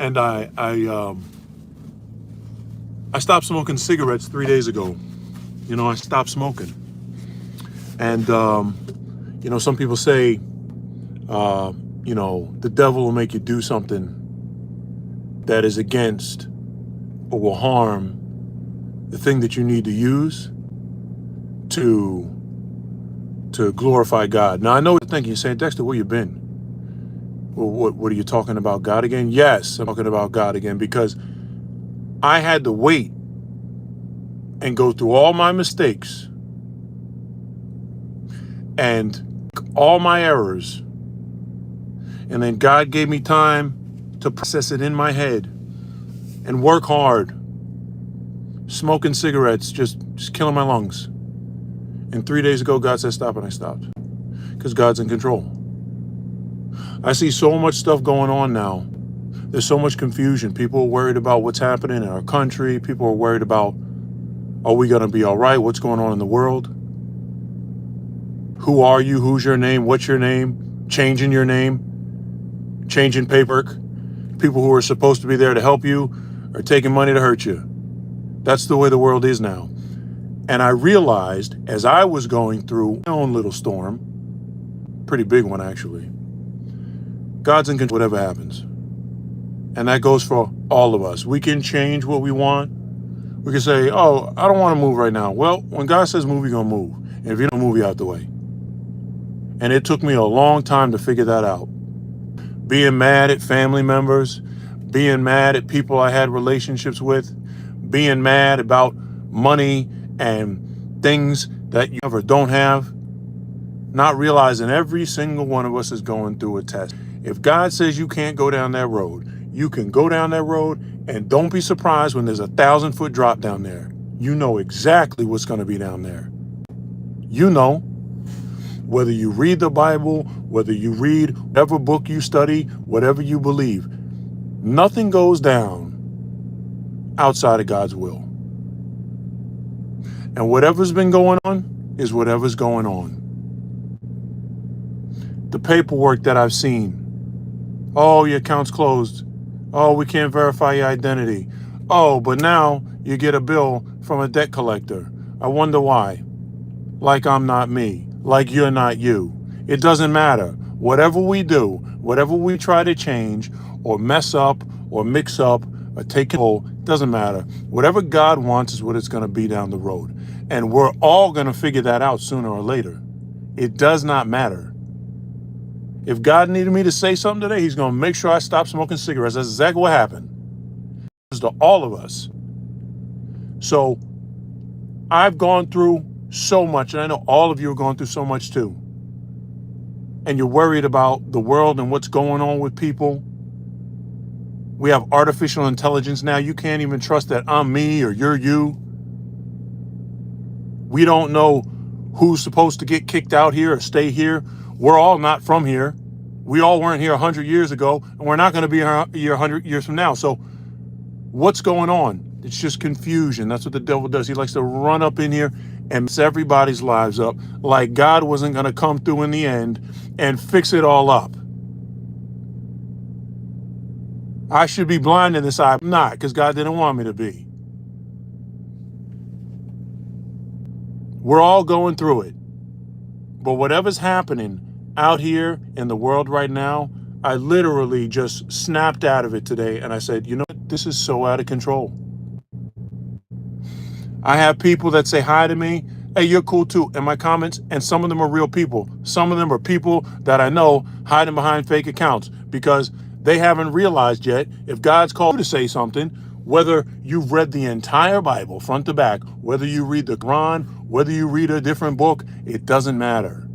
And I stopped smoking cigarettes 3 days ago. I stopped smoking. And, some people say, the devil will make you do something that is against or will harm the thing that you need to use to glorify God. Now, I know what you're thinking. You're saying, Dexter, where you been? Well, what are you talking about, God again? Yes, I'm talking about God again, because I had to wait and go through all my mistakes and all my errors. And then God gave me time to process it in my head and work hard. Smoking cigarettes, just killing my lungs. And 3 days ago, God said, stop, and I stopped. Because God's in control. I see so much stuff going on now. There's so much confusion. People are worried about what's happening in our country. People are worried about, are we going to be all right? What's going on in the world? Who are you? Who's your name? What's your name? Changing your name. Changing paperwork. People who are supposed to be there to help you are taking money to hurt you. That's the way the world is now. And I realized as I was going through my own little storm, pretty big one actually, God's in control whatever happens. And that goes for all of us. We can change what we want. We can say, oh, I don't want to move right now. Well, when God says move, you're going to move. And if you don't move, you're out the way. And it took me a long time to figure that out. Being mad at family members, being mad at people I had relationships with, being mad about money and things that you ever don't have, not realizing every single one of us is going through a test. If God says you can't go down that road, you can go down that road, and don't be surprised when there's a 1,000-foot drop down there. You know exactly what's going to be down there. You know, whether you read the Bible, whether you read whatever book you study, whatever you believe, nothing goes down outside of God's will. And whatever's been going on is whatever's going on. The paperwork that I've seen, oh, your account's closed. Oh, we can't verify your identity. Oh, but now you get a bill from a debt collector. I wonder why. Like I'm not me. Like you're not you. It doesn't matter. Whatever we do, whatever we try to change or mess up or mix up or take control, doesn't matter. Whatever God wants is what it's going to be down the road. And we're all going to figure that out sooner or later. It does not matter. If God needed me to say something today, he's going to make sure I stop smoking cigarettes. That's exactly what happened. It's to all of us. So I've gone through so much, and I know all of you are going through so much too. And you're worried about the world and what's going on with people. We have artificial intelligence now. You can't even trust that I'm me or you're you. We don't know who's supposed to get kicked out here or stay here. We're all not from here. We all weren't here 100 years ago, and we're not going to be here 100 years from now. So what's going on? It's just confusion. That's what the devil does. He likes to run up in here and mess everybody's lives up like God wasn't going to come through in the end and fix it all up. I should be blind in this eye. I'm not, because God didn't want me to be. We're all going through it. But whatever's happening out here in the world right now, I literally just snapped out of it today and I said, you know what? This is so out of control. I have people that say hi to me. Hey, you're cool too. In my comments, and some of them are real people. Some of them are people that I know hiding behind fake accounts because they haven't realized yet if God's called you to say something, whether you've read the entire Bible front to back, whether you read the Quran, whether you read a different book, it doesn't matter.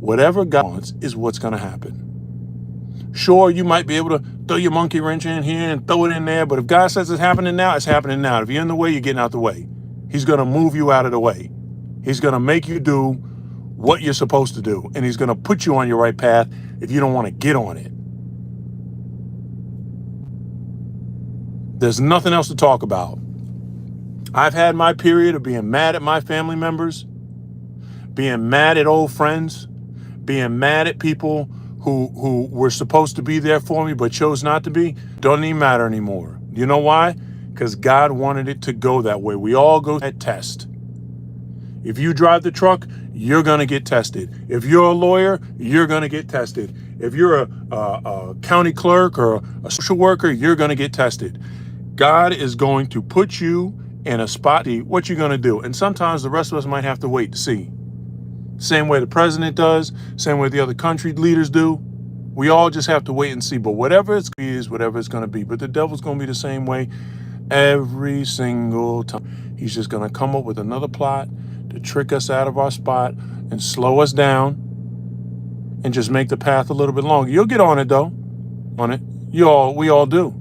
Whatever God wants is what's going to happen. Sure, you might be able to throw your monkey wrench in here and throw it in there, but if God says it's happening now, it's happening now. If you're in the way, you're getting out the way. He's going to move you out of the way. He's going to make you do what you're supposed to do, and he's going to put you on your right path if you don't want to get on it. There's nothing else to talk about. I've had my period of being mad at my family members, being mad at old friends, being mad at people who were supposed to be there for me but chose not to be, don't even matter anymore. You know why? Because God wanted it to go that way. We all go that test. If you drive the truck, you're going to get tested. If you're a lawyer, you're going to get tested. If you're a county clerk or a social worker, you're going to get tested. God is going to put you in a spot. What you're going to do. And sometimes the rest of us might have to wait to see. Same way the president does, same way the other country leaders do. We all just have to wait and see. But whatever it's going to be is whatever it's going to be. But the devil's going to be the same way every single time. He's just going to come up with another plot to trick us out of our spot and slow us down and just make the path a little bit longer. You'll get on it though. On it. We all do.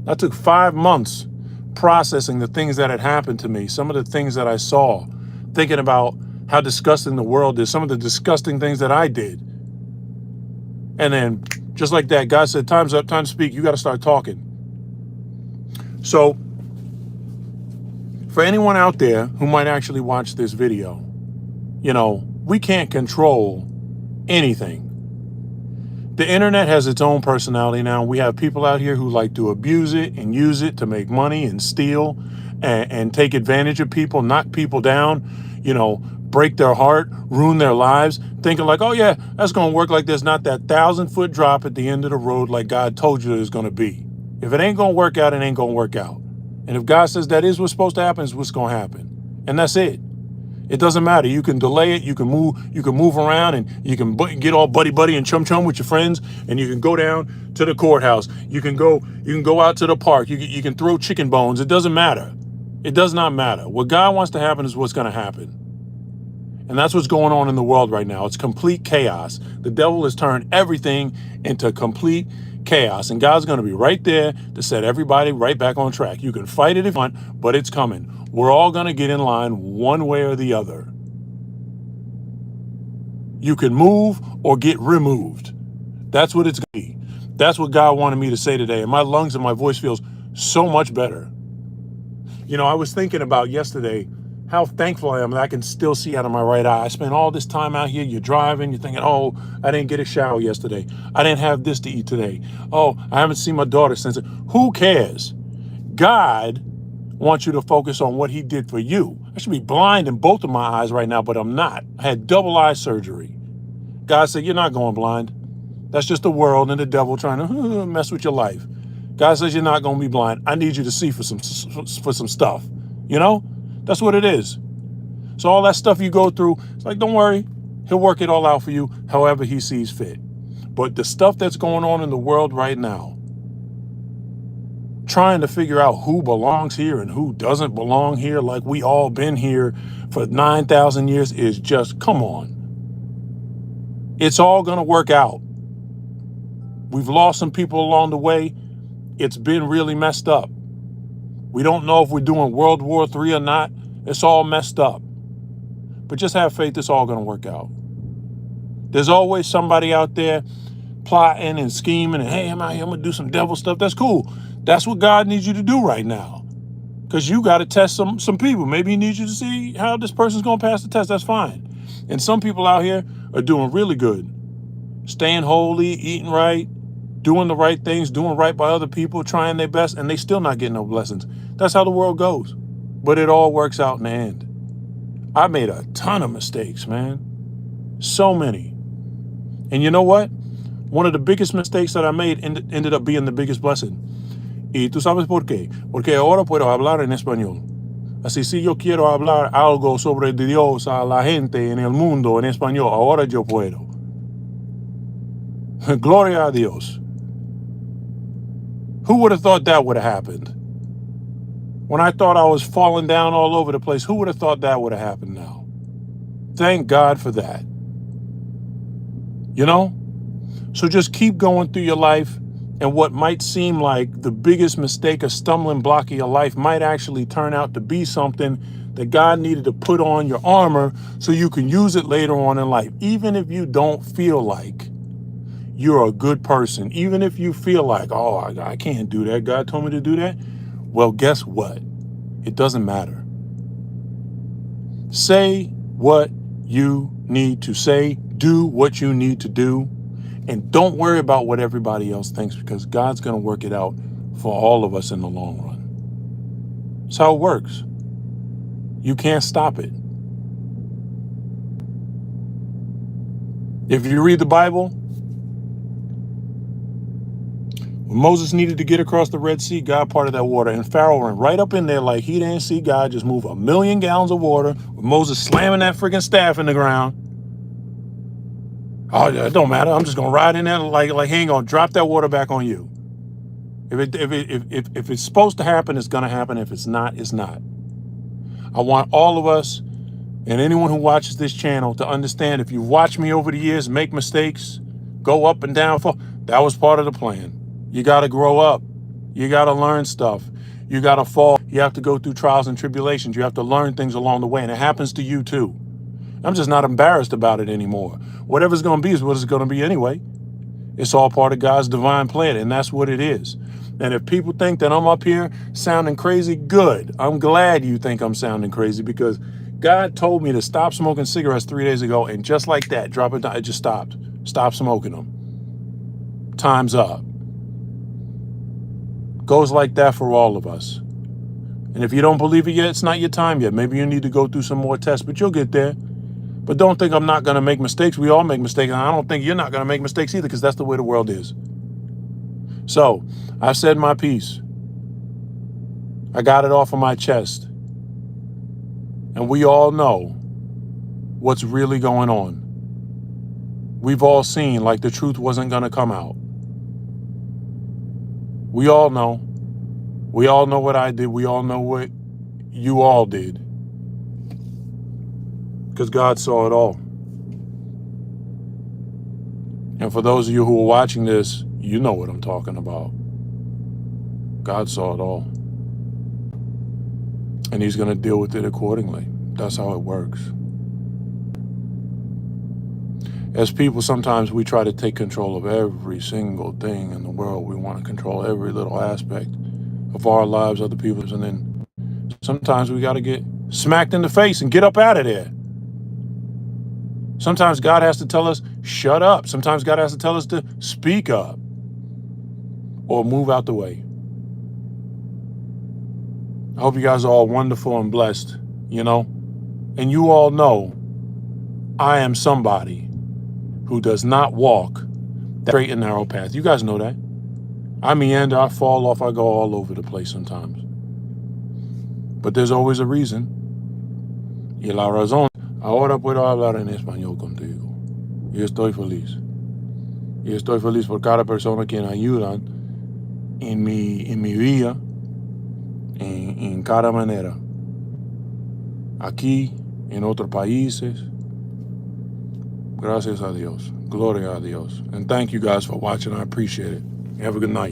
I took 5 months processing the things that had happened to me, some of the things that I saw, thinking about how disgusting the world is, some of the disgusting things that I did. And then just like that, God said, time's up, time to speak. You got to start talking. So for anyone out there who might actually watch this video, we can't control anything. The internet has its own personality now. We have people out here who like to abuse it and use it to make money and steal and take advantage of people, knock people down, break their heart, ruin their lives, thinking like, oh yeah, that's going to work like there's not that 1,000-foot drop at the end of the road like God told you there's going to be. If it ain't going to work out, it ain't going to work out. And if God says that is what's supposed to happen, it's what's going to happen. And that's it. It doesn't matter. You can delay it. You can move around, and you can get all buddy and chum with your friends, and you can go down to the courthouse. You can go out to the park. You can throw chicken bones. It doesn't matter. It does not matter. What God wants to happen is what's going to happen. And that's what's going on in the world right now. It's complete chaos. The devil has turned everything into complete chaos. And God's going to be right there to set everybody right back on track. You can fight it if you want, but it's coming. We're all going to get in line one way or the other. You can move or get removed. That's what it's going to be. That's what God wanted me to say today. And my lungs and my voice feels so much better. I was thinking about yesterday how thankful I am that I can still see out of my right eye. I spent all this time out here. You're driving. You're thinking, oh, I didn't get a shower yesterday. I didn't have this to eat today. Oh, I haven't seen my daughter since. Who cares? God wants you to focus on what he did for you. I should be blind in both of my eyes right now, but I'm not. I had double eye surgery. God said, you're not going blind. That's just the world and the devil trying to mess with your life. God says you're not going to be blind. I need you to see for some stuff. That's what it is. So all that stuff you go through, it's like, don't worry. He'll work it all out for you however he sees fit. But the stuff that's going on in the world right now, trying to figure out who belongs here and who doesn't belong here, like we all been here for 9,000 years, is just, come on. It's all going to work out. We've lost some people along the way. It's been really messed up. We don't know if we're doing World War III or not. It's all messed up. But just have faith, it's all going to work out. There's always somebody out there plotting and scheming and, hey, I'm out here, I'm going to do some devil stuff. That's cool. That's what God needs you to do right now. Because you got to test some people. Maybe he needs you to see how this person's going to pass the test. That's fine. And some people out here are doing really good. Staying holy, eating right, doing the right things, doing right by other people, trying their best, and they still not getting no blessings. That's how the world goes. But it all works out in the end. I made a ton of mistakes, man. So many. And you know what? One of the biggest mistakes that I made ended up being the biggest blessing. Y tú sabes por qué. Porque ahora puedo hablar en español. Así si yo quiero hablar algo sobre Dios a la gente en el mundo en español, ahora yo puedo. Gloria a Dios. Who would have thought that would have happened? When I thought I was falling down all over the place, who would have thought that would have happened now? Thank God for that. So just keep going through your life, and what might seem like the biggest mistake, a stumbling block of your life, might actually turn out to be something that God needed to put on your armor so you can use it later on in life. Even if you don't feel like you're a good person, even if you feel like, oh, I can't do that, God told me to do that. Well, guess what? It doesn't matter. Say what you need to say. Do what you need to do. And don't worry about what everybody else thinks, because God's going to work it out for all of us in the long run. That's how it works. You can't stop it. If you read the Bible, when Moses needed to get across the Red Sea, God parted that water, and Pharaoh ran right up in there like he didn't see God just move 1,000,000 gallons of water with Moses slamming that freaking staff in the ground. Oh, yeah, it don't matter. I'm just gonna ride in there like he ain't gonna drop that water back on you. If it's supposed to happen, it's gonna happen. If it's not, it's not. I want all of us and anyone who watches this channel to understand, if you've watched me over the years make mistakes, go up and down, fall, that was part of the plan. You got to grow up. You got to learn stuff. You got to fall. You have to go through trials and tribulations. You have to learn things along the way, and it happens to you too. I'm just not embarrassed about it anymore. Whatever's going to be is what it's going to be anyway. It's all part of God's divine plan, and that's what it is. And if people think that I'm up here sounding crazy, good. I'm glad you think I'm sounding crazy, because God told me to stop smoking cigarettes 3 days ago, and just like that, drop it down, it just stopped. Stop smoking them. Time's up. Goes like that for all of us. And if you don't believe it yet, it's not your time yet. Maybe you need to go through some more tests, but you'll get there. But don't think I'm not going to make mistakes. We all make mistakes, and I don't think you're not going to make mistakes either, because that's the way the world is. So, I've said my piece. I got it off of my chest. And we all know what's really going on. We've all seen like the truth wasn't going to come out. We all know. We all know what I did. We all know what you all did. Because God saw it all. And for those of you who are watching this, you know what I'm talking about. God saw it all. And he's going to deal with it accordingly. That's how it works. As people, sometimes we try to take control of every single thing in the world. We want to control every little aspect of our lives, other people's, and then sometimes we got to get smacked in the face and get up out of there. Sometimes God has to tell us, shut up. Sometimes God has to tell us to speak up or move out the way. I hope you guys are all wonderful and blessed, and you all know I am somebody who does not walk that straight and narrow path. You guys know that. I meander, I fall off, I go all over the place sometimes. But there's always a reason. Y la razón. Ahora puedo hablar en español contigo. Y estoy feliz. Y estoy feliz por cada persona que me ayudan en mi vida, en cada manera. Aquí, en otros países. Gracias a Dios. Gloria a Dios. And thank you guys for watching. I appreciate it. Have a good night.